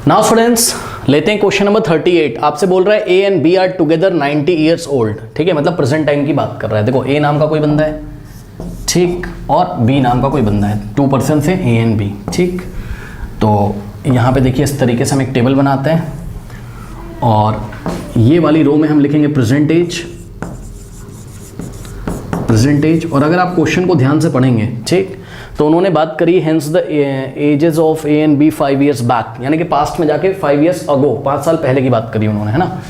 Now students लेते हैं question number 38। आपसे बोल रहा है A and B are together 90 years old. ठीक है, मतलब प्रेजेंट टाइम की बात कर रहा है। देखो ए नाम का कोई बंदा है, ठीक, और बी नाम का कोई बंदा है, 2 पर्सन है ए एंड बी। ठीक, तो यहाँ पे देखिए इस तरीके से हम एक टेबल बनाते हैं और ये वाली रो में हम लिखेंगे प्रेजेंट एज। और अगर आप क्वेश्चन को ध्यान से पढ़ेंगे, ठीक, तो उन्होंने बात करी hence the ages of A and B 5 years back, यानी कि पास्ट में जाके 5 ईयर्स अगो, 5 साल पहले की बात करी उन्होंने, है ना।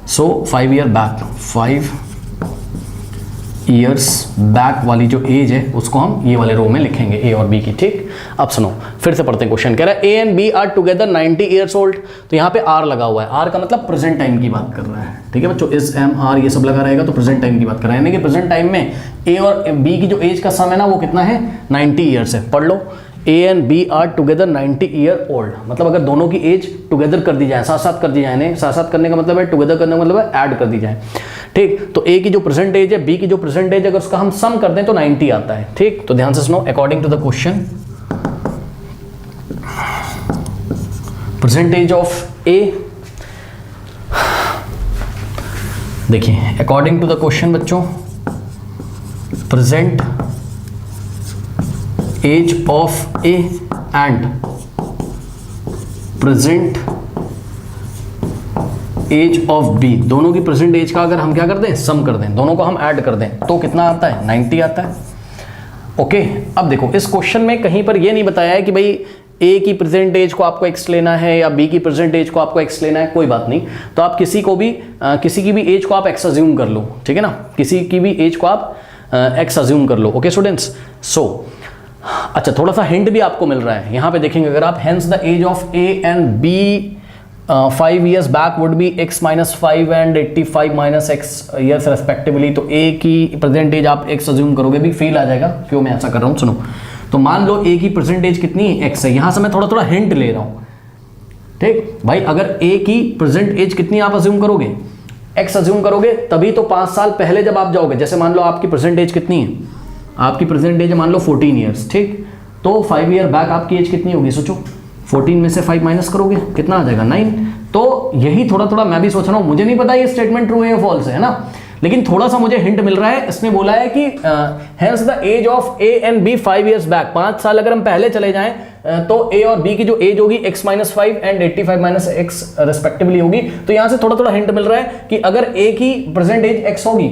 सो 5 ईयर बैक, 5 ईयर्स बैक वाली जो एज है उसको हम ये वाले रो में लिखेंगे ए और बी की। ठीक, अब सुनो फिर से पढ़ते हैं क्वेश्चन। कह रहा है A and B are together 90 years old. तो यहाँ पे आर लगा हुआ है, आर का मतलब प्रेजेंट टाइम की बात कर रहा है। ठीक है बच्चों, इस एम आर ये सब लगा रहेगा तो प्रेजेंट टाइम की बात कर रहा है, यानी कि प्रेजेंट टाइम में ए और बी की जो एज का सम है ना वो कितना है, 90 ईयर्स है। पढ़ लो, A and B are together 90 year old. मतलब अगर दोनों की एज टुगेदर कर दी जाए, साथ साथ कर दी जाए, नहीं साथ साथ करने का मतलब है, टुगेदर करने का मतलब है ऐड कर दी जाए। ठीक, तो ए की जो प्रेजेंट एज है, बी की जो प्रेजेंट एज, अगर उसका हम सम कर दें तो 90 आता है। ठीक, तो ध्यान से सुनो, according to the question present age of A, देखिए अकॉर्डिंग टू द क्वेश्चन बच्चों, present age of A and present age of B, दोनों की प्रेजेंट एज का अगर हम क्या कर दें, सम कर दें, दोनों को हम ऐड कर दें तो कितना आता है, 90 आता है। ओके, अब देखो इस क्वेश्चन में कहीं पर ये नहीं बताया है कि भाई ए की प्रेजेंट एज को आपको एक्स लेना है या बी की प्रेजेंट एज को आपको एक्स लेना है, कोई बात नहीं। तो आप किसी की भी एज को आप एक्स अज्यूम कर लो, ठीक है ना, किसी की भी एज को आप एक्स अज्यूम कर लो। ओके स्टूडेंट्स, सो अच्छा थोड़ा सा हिंट भी आपको मिल रहा है यहाँ पे देखेंगे, अगर आप hence the age of A and B 5 years back would be x minus 5 and 85 minus x years respectively। तो a की प्रेजेंट एज आप x अज्यूम करोगे, भी फील आ जाएगा क्यों मैं ऐसा कर रहा हूँ। सुनो, तो मान लो a की प्रेजेंट एज कितनी है, x है। यहाँ से मैं थोड़ा थोड़ा हिंट ले रहा हूँ। ठीक भाई, अगर a की प्रेजेंट एज कितनी आप अज्यूम करोगे, x अज्यूम करोगे, तभी तो 5 साल पहले जब आप जाओगे, जैसे मान लो आपकी प्रेजेंट एज कितनी है, आपकी प्रेजेंट एज मान लो 14 ईयर्स। ठीक, तो 5 ईयर बैक आपकी एज कितनी होगी, सोचो, 14 में से 5 माइनस करोगे कितना आ जाएगा, 9। तो यही थोड़ा थोड़ा मैं भी सोच रहा हूँ, मुझे नहीं पता ये स्टेटमेंट ट्रू है या फॉल्स है ना, लेकिन थोड़ा सा मुझे हिंट मिल रहा है। इसने बोला है कि hence the age of A and B 5 years back, 5 साल अगर हम पहले चले जाएं तो ए और बी की जो एज होगी x minus 5 and 85 minus x respectively होगी। तो यहां से थोड़ा थोड़ा हिंट मिल रहा है कि अगर ए की प्रेजेंट एज x होगी,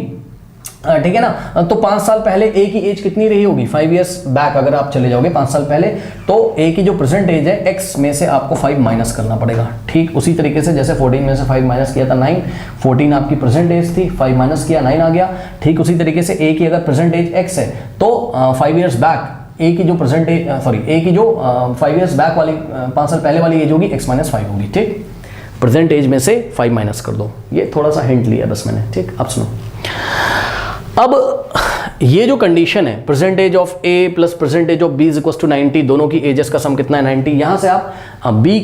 ठीक है ना, तो 5 साल पहले ए की एज कितनी रही होगी, 5 ईयर्स बैक अगर आप चले जाओगे 5 साल पहले, तो ए की जो प्रेजेंट एज है x में से आपको 5 माइनस करना पड़ेगा। ठीक उसी तरीके से जैसे 14 में से 5 माइनस किया था 9, 14 आपकी प्रेजेंट एज थी, 5 माइनस किया 9 आ गया। ठीक उसी तरीके से ए की अगर प्रेजेंट एज x है तो 5 ईयर्स बैक ए की जो प्रेजेंट एज ए की जो 5 ईयर्स बैक वाली 5 साल पहले वाली एज होगी x माइनस 5 होगी। ठीक, प्रेजेंट एज में से 5 माइनस कर दो, ये थोड़ा सा हिंट लिया बस मैंने। ठीक, अब सुनो, अब ये जो कंडीशन है present age of A plus present age of B is equal to 90, दोनों की एजेस का सम कितना है, 90। यहां से आप बी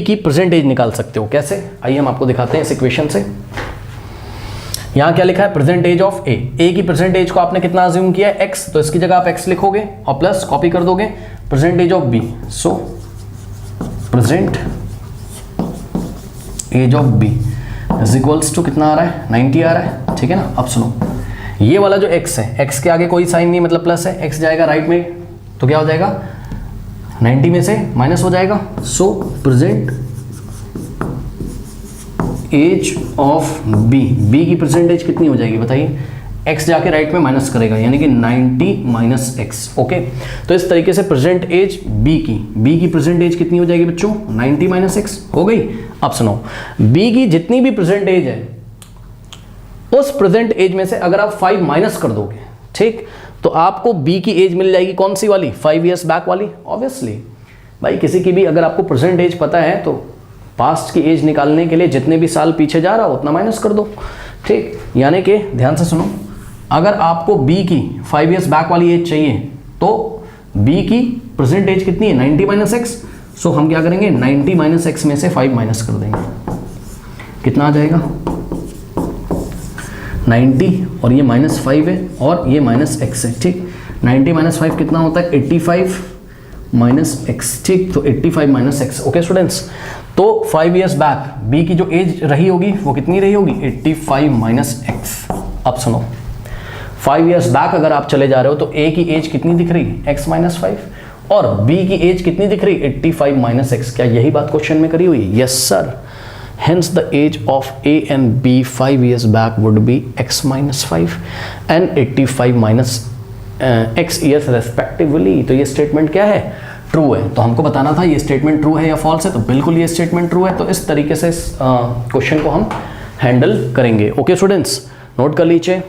की प्रेजेंट एज निकाल सकते हो। कैसे, आइए हम आपको दिखाते हैं इस इक्वेशन से। यहां क्या लिखा है, प्रेजेंट एज ऑफ ए की प्रेजेंट एज को आपने कितना अज्यूम किया है, एक्स, तो इसकी जगह आप एक्स लिखोगे और प्लस कॉपी कर दोगे present age of B. So present age of B is equals to कितना आ रहा है, 90 आ रहा है। ठीक है ना, अब सुनो, ये वाला जो x है, x के आगे कोई साइन नहीं, मतलब प्लस है, x जाएगा राइट में तो क्या हो जाएगा, 90 में से माइनस हो जाएगा। So present age of B की प्रेजेंट एज कितनी हो जाएगी बताइए, x जाके राइट में माइनस करेगा, यानी कि 90 माइनस एक्स। ओके, तो इस तरीके से प्रेजेंट एज बी की प्रेजेंट एज कितनी हो जाएगी बच्चों, 90 माइनस एक्स हो गई। अब सुनो, b की जितनी भी प्रेजेंट एज है उस प्रेजेंट एज में से अगर आप 5 माइनस कर दोगे, ठीक, तो आपको बी की एज मिल जाएगी कौन सी वाली, 5 ईयर्स बैक वाली। ऑब्वियसली भाई किसी की भी अगर आपको प्रेजेंट एज पता है तो पास्ट की एज निकालने के लिए जितने भी साल पीछे जा रहा हो उतना माइनस कर दो। ठीक, यानी कि ध्यान से सुनो, अगर आपको बी की 5 ईयर्स बैक वाली एज चाहिए तो बी की प्रेजेंट एज कितनी है, 90 माइनस एक्स। सो हम क्या करेंगे, 90 माइनस एक्स में से 5 माइनस कर देंगे, कितना आ जाएगा, 90, और ये -5 है और ये -x है। ठीक, 90 माइनस 5 कितना होता है, 85 माइनस एक्स। ठीक, तो 85 माइनस एक्स। ओके स्टूडेंट्स, तो 5 years बैक बी की जो एज रही होगी वो कितनी रही होगी 85 माइनस एक्स। अब सुनो 5 years बैक अगर आप चले जा रहे हो तो ए की एज कितनी दिख रही है x माइनस 5 और बी की एज कितनी दिख रही 85 माइनस एक्स। क्या यही बात क्वेश्चन में करी हुई? Yes sir. Hence the age of A and B 5 years back would be x minus 5 and 85 minus x years respectively। तो ये स्टेटमेंट क्या है? ट्रू है। तो हमको बताना था ये स्टेटमेंट ट्रू है या फॉल्स है, तो बिल्कुल ये स्टेटमेंट ट्रू है। तो इस तरीके से इस क्वेश्चन को हम हैंडल करेंगे। ओके स्टूडेंट्स, नोट कर लीजिए।